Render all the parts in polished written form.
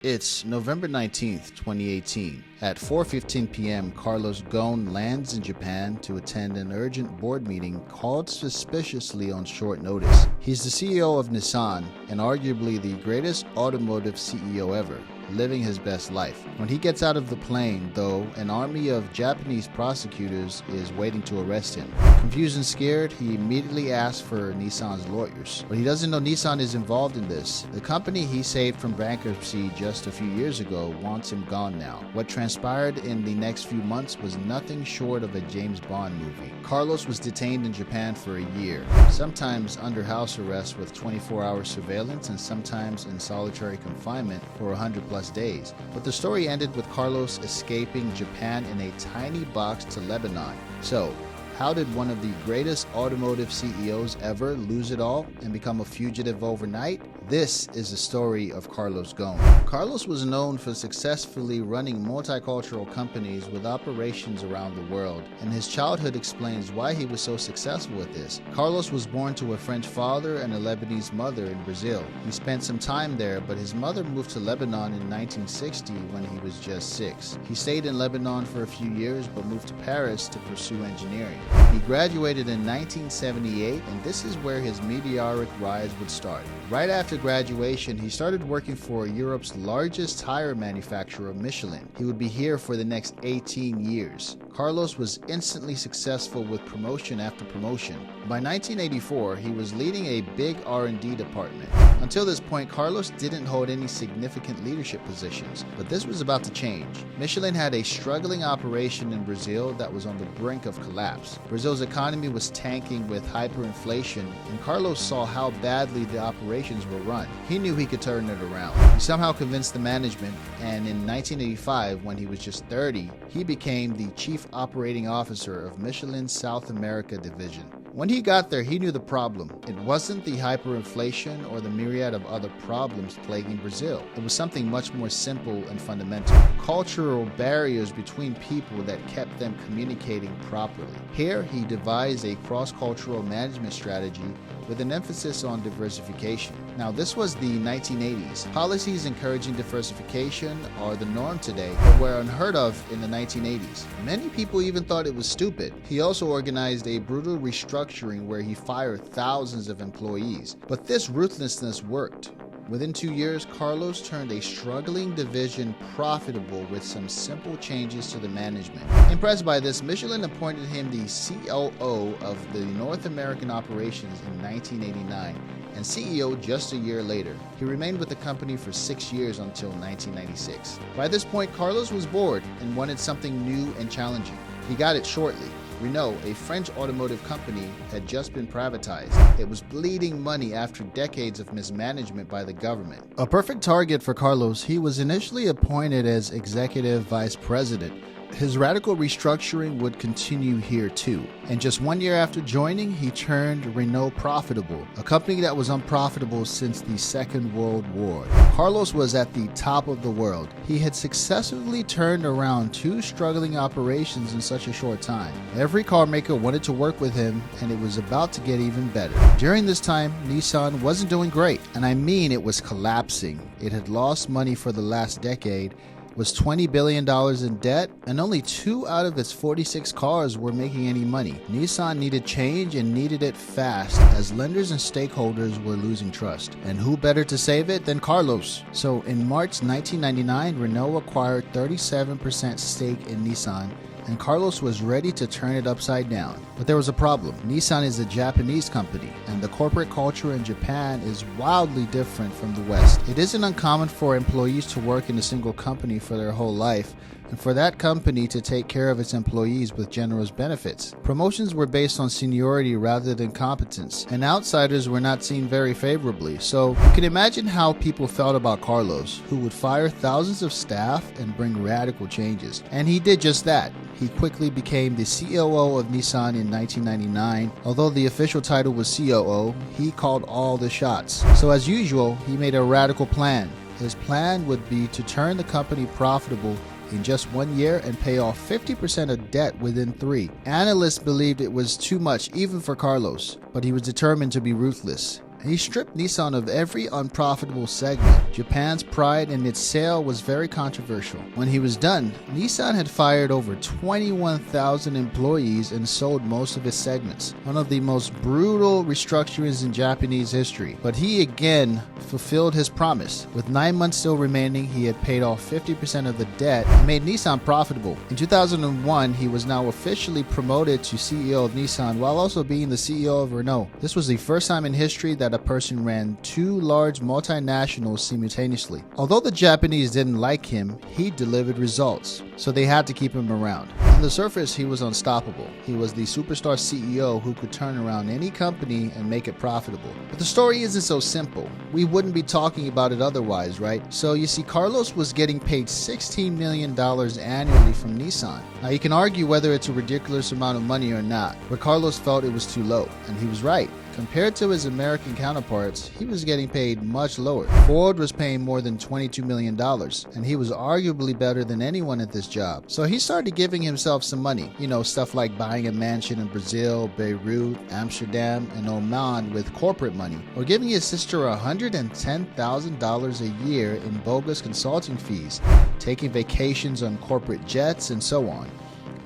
It's November 19th, 2018. At 4:15 p.m., Carlos Ghosn lands in Japan to attend an urgent board meeting called suspiciously on short notice. He's the CEO of Nissan and arguably the greatest automotive CEO ever, living his best life. When he gets out of the plane, though, an army of Japanese prosecutors is waiting to arrest him. Confused and scared, he immediately asks for Nissan's lawyers. But he doesn't know Nissan is involved in this. The company he saved from bankruptcy just a few years ago wants him gone now. What transpired in the next few months was nothing short of a James Bond movie. Carlos was detained in Japan for a year, sometimes under house arrest with 24-hour surveillance and sometimes in solitary confinement for 100+ days. But the story ended with Carlos escaping Japan in a tiny box to Lebanon. So, how did one of the greatest automotive CEOs ever lose it all and become a fugitive overnight? This is the story of Carlos Ghosn. Carlos was known for successfully running multicultural companies with operations around the world, and his childhood explains why he was so successful at this. Carlos was born to a French father and a Lebanese mother in Brazil. He spent some time there, but his mother moved to Lebanon in 1960 when he was just 6. He stayed in Lebanon for a few years but moved to Paris to pursue engineering. He graduated in 1978, and this is where his meteoric rise would start. Right after graduation, he started working for Europe's largest tire manufacturer, Michelin. He would be here for the next 18 years. Carlos was instantly successful with promotion after promotion. By 1984, he was leading a big R&D department. Until this point, Carlos didn't hold any significant leadership positions, but this was about to change. Michelin had a struggling operation in Brazil that was on the brink of collapse. Brazil's economy was tanking with hyperinflation, and Carlos saw how badly the operations were run. He knew he could turn it around. He somehow convinced the management, and in 1985, when he was just 30, he became the chief operating officer of Michelin's South America division. When he got there, he knew the problem. It wasn't the hyperinflation or the myriad of other problems plaguing Brazil. It was something much more simple and fundamental. Cultural barriers between people that kept them communicating properly. Here, he devised a cross-cultural management strategy with an emphasis on diversification. Now, this was the 1980s. Policies encouraging diversification are the norm today, but were unheard of in the 1980s. Many people even thought it was stupid. He also organized a brutal restructuring where he fired thousands of employees. But this ruthlessness worked. Within 2 years, Carlos turned a struggling division profitable with some simple changes to the management. Impressed by this, Michelin appointed him the COO of the North American operations in 1989 and CEO just a year later. He remained with the company for 6 years until 1996. By this point, Carlos was bored and wanted something new and challenging. He got it shortly. Renault, a French automotive company, had just been privatized. It was bleeding money after decades of mismanagement by the government. A perfect target for Carlos, he was initially appointed as executive vice president. His radical restructuring would continue here too. And just 1 year after joining, he turned Renault profitable, a company that was unprofitable since the Second World War. Carlos was at the top of the world. He had successfully turned around 2 struggling operations in such a short time. Every car maker wanted to work with him, and it was about to get even better. During this time, Nissan wasn't doing great, and I mean it was collapsing. It had lost money for the last decade, was $20 billion in debt, and only 2 out of its 46 cars were making any money. Nissan needed change and needed it fast, as lenders and stakeholders were losing trust. And who better to save it than Carlos? So in March 1999, Renault acquired 37% stake in Nissan, and Carlos was ready to turn it upside down. But there was a problem. Nissan is a Japanese company, and the corporate culture in Japan is wildly different from the West. It isn't uncommon for employees to work in a single company for their whole life, and for that company to take care of its employees with generous benefits. Promotions were based on seniority rather than competence, and outsiders were not seen very favorably. So you can imagine how people felt about Carlos, who would fire thousands of staff and bring radical changes. And he did just that. He quickly became the COO of Nissan in 1999. Although the official title was COO, he called all the shots. So as usual, he made a radical plan. His plan would be to turn the company profitable in just 1 year and pay off 50% of debt within 3. Analysts believed it was too much even for Carlos, but he was determined to be ruthless. He stripped Nissan of every unprofitable segment. Japan's pride in its sale was very controversial. When he was done, Nissan had fired over 21,000 employees and sold most of its segments. One of the most brutal restructurings in Japanese history. But he again fulfilled his promise. With 9 months still remaining, he had paid off 50% of the debt and made Nissan profitable. In 2001, he was now officially promoted to CEO of Nissan while also being the CEO of Renault. This was the first time in history that a person ran two large multinationals simultaneously. Although the Japanese didn't like him, he delivered results, so they had to keep him around. On the surface, he was unstoppable. He was the superstar CEO who could turn around any company and make it profitable. But the story isn't so simple. We wouldn't be talking about it otherwise, right? So you see, Carlos was getting paid $16 million annually from Nissan. Now you can argue whether it's a ridiculous amount of money or not, but Carlos felt it was too low, and he was right. Compared to his American counterparts, he was getting paid much lower. Ford was paying more than $22 million, and he was arguably better than anyone at this job. So he started giving himself some money. You know, stuff like buying a mansion in Brazil, Beirut, Amsterdam, and Oman with corporate money, or giving his sister $110,000 a year in bogus consulting fees, taking vacations on corporate jets, and so on.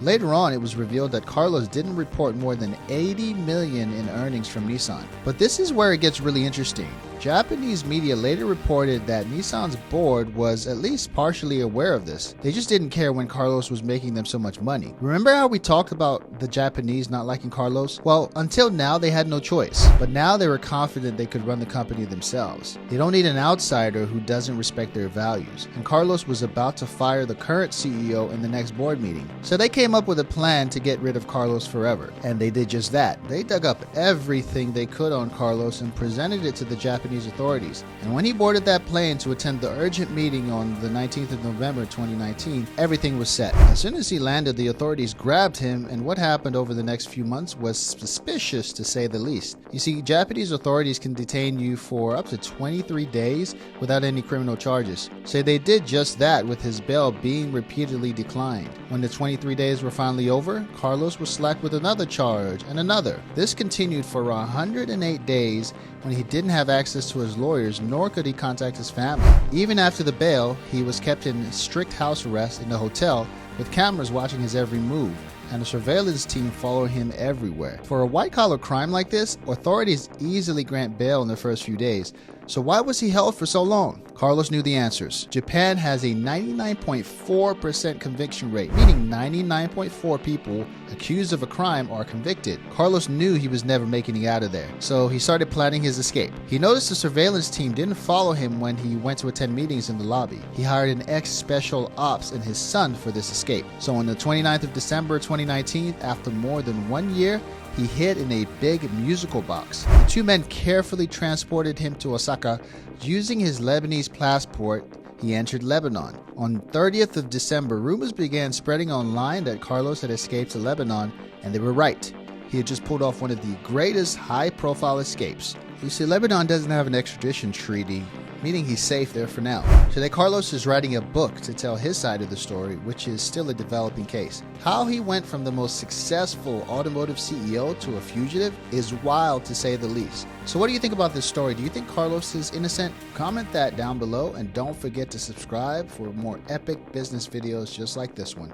Later on, it was revealed that Carlos didn't report more than $80 million in earnings from Nissan. But this is where it gets really interesting. Japanese media later reported that Nissan's board was at least partially aware of this. They just didn't care when Carlos was making them so much money. Remember how we talked about the Japanese not liking Carlos? Well, until now they had no choice, but now they were confident they could run the company themselves. They don't need an outsider who doesn't respect their values. And Carlos was about to fire the current CEO in the next board meeting. So they came up with a plan to get rid of Carlos forever. And they did just that. They dug up everything they could on Carlos and presented it to the Japanese authorities. And when he boarded that plane to attend the urgent meeting on the 19th of November 2019, everything was set. As soon as he landed, the authorities grabbed him, and what happened over the next few months was suspicious to say the least. You see, Japanese authorities can detain you for up to 23 days without any criminal charges. So they did just that, with his bail being repeatedly declined. When the 23 days were finally over, Carlos was slapped with another charge and another. This continued for 108 days when he didn't have access to his lawyers, nor could he contact his family. Even after the bail, he was kept in strict house arrest in a hotel with cameras watching his every move and a surveillance team following him everywhere. For a white-collar crime like this, authorities easily grant bail in the first few days. So why was he held for so long? Carlos knew the answers. Japan has a 99.4% conviction rate, meaning 99.4 people accused of a crime are convicted. Carlos knew he was never making it out of there, so he started planning his escape. He noticed the surveillance team didn't follow him when he went to attend meetings in the lobby. He hired an ex-special ops and his son for this escape. So on the 29th of December 2019, after more than 1 year, he hid in a big musical box. The two men carefully transported him to Osaka. Using his Lebanese passport, he entered Lebanon. On 30th of December, rumors began spreading online that Carlos had escaped to Lebanon, and they were right. He had just pulled off one of the greatest high-profile escapes. You see, Lebanon doesn't have an extradition treaty, meaning he's safe there for now. Today, Carlos is writing a book to tell his side of the story, which is still a developing case. How he went from the most successful automotive CEO to a fugitive is wild, to say the least. So what do you think about this story? Do you think Carlos is innocent? Comment that down below, and don't forget to subscribe for more epic business videos just like this one.